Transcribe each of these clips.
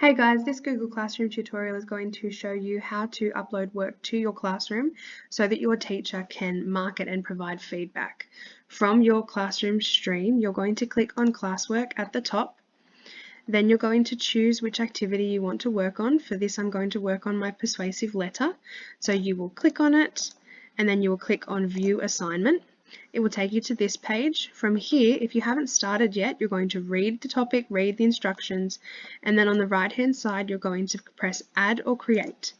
Hey guys, this Google Classroom tutorial is going to show you how to upload work to your classroom so that your teacher can mark it and provide feedback. From your classroom stream, you're going to click on Classwork at the top. Then you're going to choose which activity you want to work on. For this, I'm going to work on my persuasive letter. So you will click on it and then you will click on View Assignment. It will take you to this page. From here, if you haven't started yet, you're going to read the topic, read the instructions, and then on the right-hand side, you're going to press Add or Create.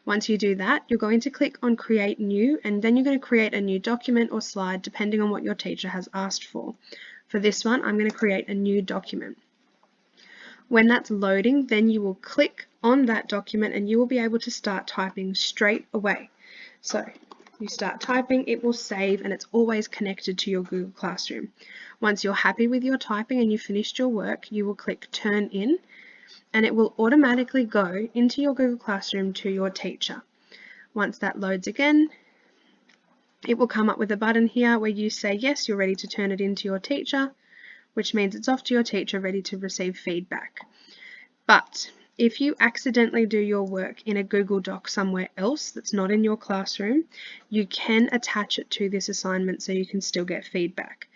Once you do that, you're going to click on Create New, and then you're going to create a new document or slide depending on what your teacher has asked for. For this one, I'm going to create a new document. When that's loading, then you will click on that document and you will be able to start typing straight away. So you start typing, it will save, and it's always connected to your Google Classroom. Once you're happy with your typing and you've finished your work, you will click Turn In, and it will automatically go into your Google Classroom to your teacher. Once that loads again, it will come up with a button here where you say yes, you're ready to turn it into your teacher, which means it's off to your teacher ready to receive feedback. But if you accidentally do your work in a Google Doc somewhere else that's not in your classroom, you can attach it to this assignment so you can still get feedback.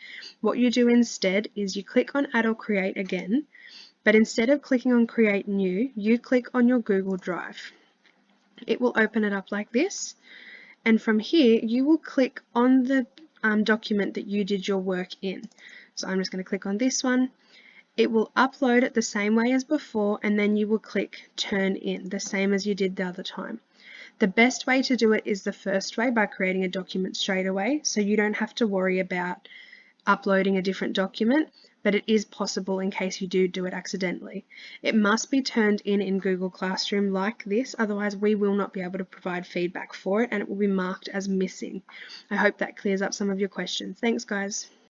What you do instead is you click on Add or Create again, but instead of clicking on Create New, you click on your Google Drive. It will open it up like this, and from here you will click on the document that you did your work in. So I'm just going to click on this one. It will upload it the same way as before, and then you will click Turn In, the same as you did the other time. The best way to do it is the first way, by creating a document straight away, so you don't have to worry about uploading a different document, but it is possible in case you do it accidentally. It must be turned in Google Classroom like this, otherwise we will not be able to provide feedback for it and it will be marked as missing. I hope that clears up some of your questions. Thanks guys.